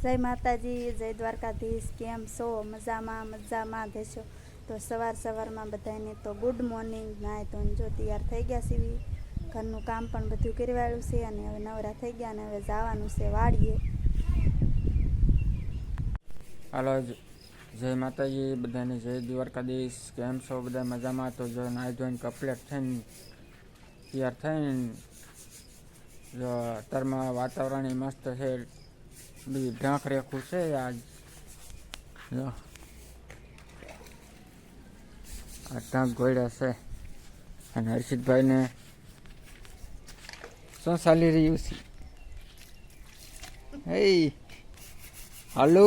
જય માતાજી, જય દ્વારકાધીશ. કેમ છો? મજામાં દેશો. તો સવારમાં બધાને તો ગુડ મોર્નિંગ. નાય તો જો તૈયાર થઈ ગયા સીવી, ઘરનું કામ પણ બધું કરવાયું છે અને હવે નવરા થઈ ગયા અને હવે જવાનું છે વાડીએ. હાલો, જય માતાજી બધાને, જય દ્વારકાધીશ. કેમ છો બધા? મજામાં? તો જો નાઈ ધોઈને કમ્પ્લીટ થઈને તૈયાર થઈને જો અત્યારમાં વાતાવરણ મસ્ત છે, બધી ઢાંક રેખું છે આજ. જો આ ઢાંક ગોળ્યા છે અને હર્ષિતભાઈને શું ચાલી રહ્યું છે? હે હાલો,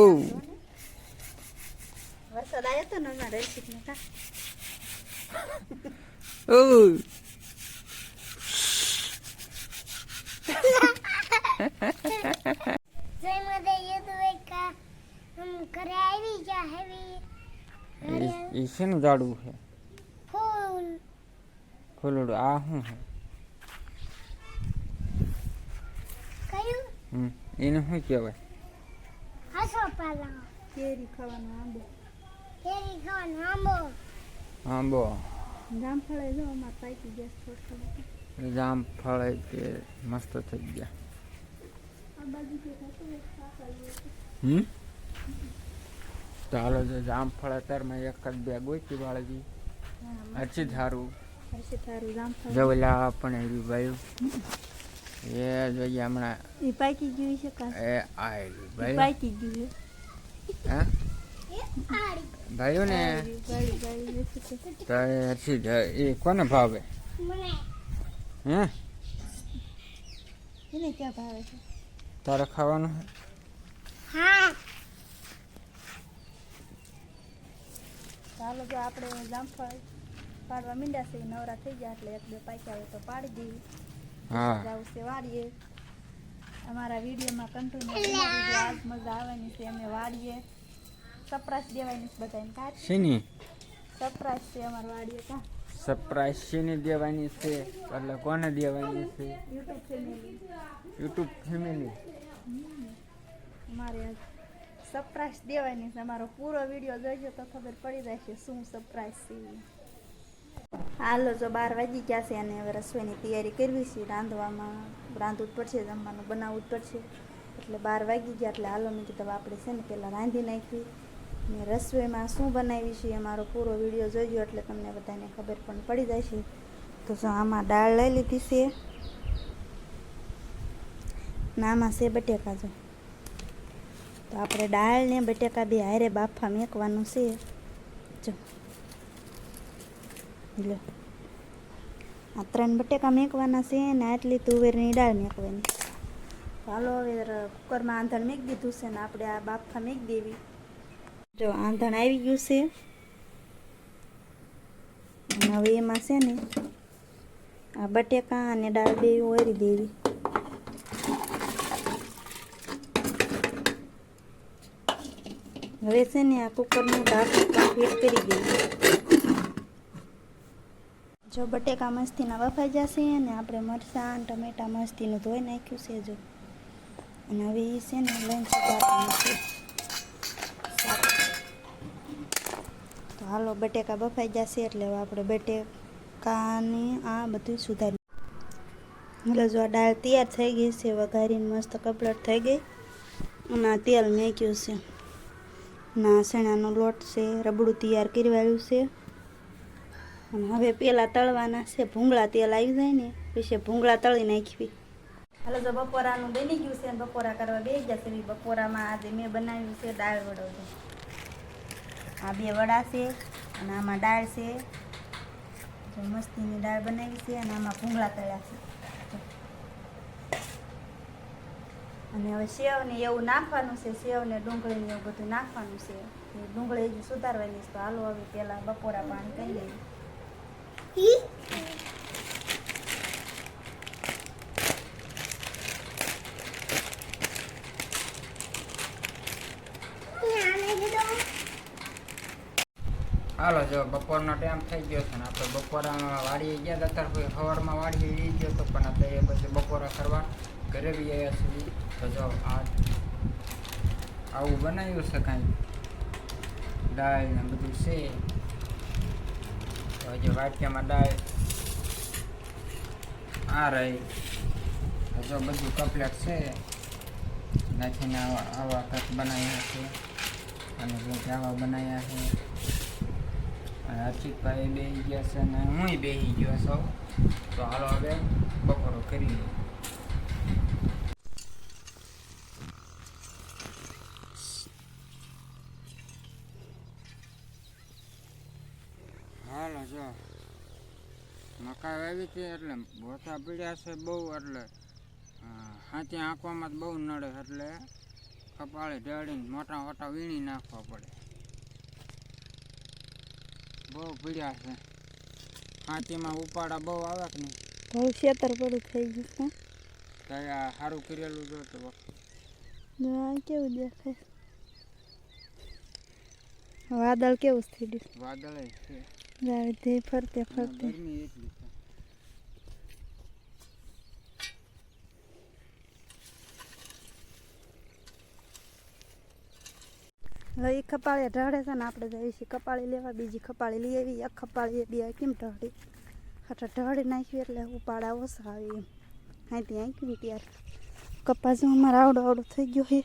વરસાદ આવ્યો તો ને અમારે હર્ષિતને કા શેનું ઝાડવું છે? ફૂલડું. આ શું છે? એને શું કહેવાય? કેરી ખાવાનો આંબો. જામફળ જો અમારે પાકી ગયા થોડા. જામફળ તે મસ્ત થઈ ગયા. આ બાજુ કે તો હાલો, જો જામફળ અત્યારમાં એક જ બે ગોઈતી વાળજી હર્ષિત હારું જામફળ જો ઓલા પણ એવી ભાઈ એ જોઈએ હમણાં એ પાકી ગયું છે કા એ આય ભાઈ પાકી ગયું હા ભાઈઓ ને તો હર્ષિત એ કોને ભાવે? હે એને ક્યાં ભાવે છે? તારે ખાવાનું? ચાલો, જો આપણે જામફળ પાડવા માંડ્યા છે, નવરા થઈ ગયા એટલે એક બે પાક્યા હોય તો પાડી દઈએ. હા, જાવ છે વાડીએ. અમારા વિડીયોમાં કન્ટિન્યુ આજ મજા આવવાની છે. અમે વાડીએ સરપ્રાઈઝ દેવાની છે બધાને. કા શેની સરપ્રાઈઝ છે અમારા વાડીએ? કા સરપ્રાઈઝ શેની દેવાની છે? એટલે કોને દેવાની છે? યુટ્યુબ ફેમિલી અમારે સરપ્રાઈઝ દેવાની છે. અમારો પૂરો વિડીયો જોઈજો તો ખબર પડી જાય છે શું સરપ્રાઈઝ છે. હાલો, જો 12 વાગી ગયા છે અને હવે રસોઈની તૈયારી કરવી છે. રાંધવું જ પડશે, જમવાનું બનાવવું જ પડશે. એટલે 12 વાગી ગયા એટલે હાલો મેં કીધું આપણે છે ને પહેલાં રાંધી નાખવી ને રસોઈમાં શું બનાવી છે અમારો પૂરો વિડીયો જોઈજો એટલે તમને બધાને ખબર પણ પડી જાય છે. તો જો આમાં દાળ લઈ લીધી છે ને આમાં છે બટેકા. જો તો આપણે દાળ ને બટેકા બે હારે બાફા મેકવાનું છે. જો લો, આ 3 બટેકા મેકવાના છે ને આટલી તુવેરની દાળ મેકવાની. ચાલો, હવે કુકરમાં આંધણ મેકી દીધું છે ને આપણે આ બાફા મેકી દેવી. જો આંધણ આવી ગયું છે અને હવે એમાં છે ને આ બટેકા અને દાળ બે ઓરી દેવી. હવે છે ને આ કુકરનું ઢાંકણ કમ્પ્લીટ કરી દેવું. જો બટેકા મસ્તીના વફાઈ જશે અને આપણે મરચાં ટમેટા મસ્તીનું ધોઈ નાખ્યું છે. જો અને હવે એ છે ને લઈને સુધારવાનું છે. તો હાલો, બટેકા બફાઈ જશે એટલે હવે આપણે બટેકાને આ બધું સુધારી. એટલે જો આ દાળ તૈયાર થઈ ગઈ છે, વઘારીને મસ્ત કમ્પ્લીટ થઈ ગઈ અને આ તેલ મેક્યું છે ના ચણાનો લોટ છે, રબડું તૈયાર કરવાયું છે. અને હવે પેલા તળવાના છે ભૂંગળા. તેલ આવી જાય ને પછી ભૂંગળા તળી નાખવી. હાલો, જો બપોરાનું બની ગયું છે અને બપોરા કરવા બેસી જશે. બપોરામાં આજે મેં બનાવ્યું છે દાળ વડો. આ 2 વડા છે અને આમાં દાળ છે. જો મસ્તીની દાળ બનાવી છે અને આમાં ભૂંગળા તળ્યા છે. અને હવે સેવ ને એવું નાખવાનું છે. સેવ ને ડુંગળી ને એવું બધું નાખવાનું છે. ડુંગળી હજી સુધારવાની છે. તો હાલો હવે પેલા બપોરા પાણી કરી લઈએ. હાલો, જો બપોરનો ટાઈમ થઈ ગયો છે ને આપણે બપોરામાં વાડીએ ગયા હતા. અત્યારે સવારમાં વાડીએ જઈ ગયો હતો પણ અત્યારે પછી બપોરા કરવા ઘરે બી આવ્યા સુધી. તો જો આ આવું બનાવ્યું છે કાંઈ દાળ ને બધું છે. તો હજી વાટકામાં દાળ આ રહી, જો બધું કમ્પ્લીટ છે નાખીને આવા કંઈક બનાવ્યા છે અને કંઈક આવા બનાવ્યા છે. અને અર્ચિતભાઈ બેસી ગયા છે ને હું બેસી ગયો છું. તો હાલો હવે બપોરો કરી લઈએ. હાલો જો મકાઈ વાવી હતી એટલે ભોથા પીડ્યા છે બહુ, એટલે હાથી આંખવામાં બહુ નડે, એટલે કપાળે ઢળીને મોટા મોટા વીણી નાખવા પડે. બહુ પીડ્યા છે. હાથીમાં ઉપાડા બહુ આવે કે નહીં? બહુ ખેતર પડું થઈ ગયું છે. ત્યાં સારું કરેલું જો તો કેવું દેખાય, વાદળ કેવું થઈ ગયું. વાદળ છે તે ફરતે ફરતે ગરમી એટલી છે. હવે એ ખપાળી ઢળે છે ને આપણે જઈએ છીએ કપાળી લેવા. બીજી કપાળી લઈ આવી. એક કપાળી બે કેમ ઢળી હઠા ઢળી નાખ્યું એટલે ઉપાડા ઓછા આવે એમ. અહીંથી આંક્યું ને ત્યારે કપાસ અમારે આવડો આવડો થઈ ગયો છે.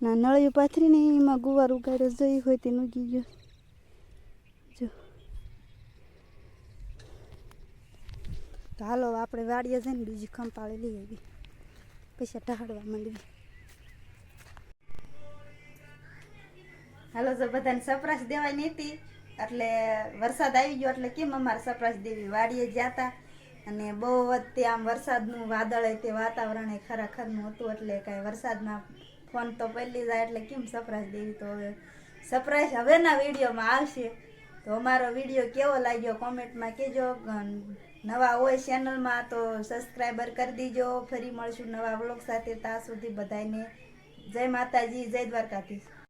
ના નળિયું પાથરીને એમાં ગુવાર ઉગાડ્યો જઈ હોય તે ઉગી ગયો. જો તો હાલો આપણે વાડીએ જઈને બીજી ખંપાળી લઈ આવી, પછી ઢાળવા માંડવી. હાલો જો બધાને સરપ્રાઈઝ દેવાની હતી, એટલે વરસાદ આવી ગયો એટલે કેમ અમારે સરપ્રાઈઝ દેવી. વાડીએ ગયા હતા અને બહુ વખતે આમ વરસાદનું વાદળ તે વાતાવરણ એ ખરેખરનું હતું, એટલે કાંઈ વરસાદમાં ફોન તો પહેલી જાય એટલે કેમ સરપ્રાઈઝ દેવી. તો હવે સરપ્રાઈઝ હવેના વિડીયોમાં આવશે. તો અમારો વિડીયો કેવો લાગ્યો કોમેન્ટમાં કહેજો. નવા હોય ચેનલમાં તો સબસ્ક્રાઈબર કરી દીજો. ફરી મળશું નવા વ્લોગ સાથે. ત્યાં સુધી બધાને જય માતાજી, જય દ્વારકાધીશ.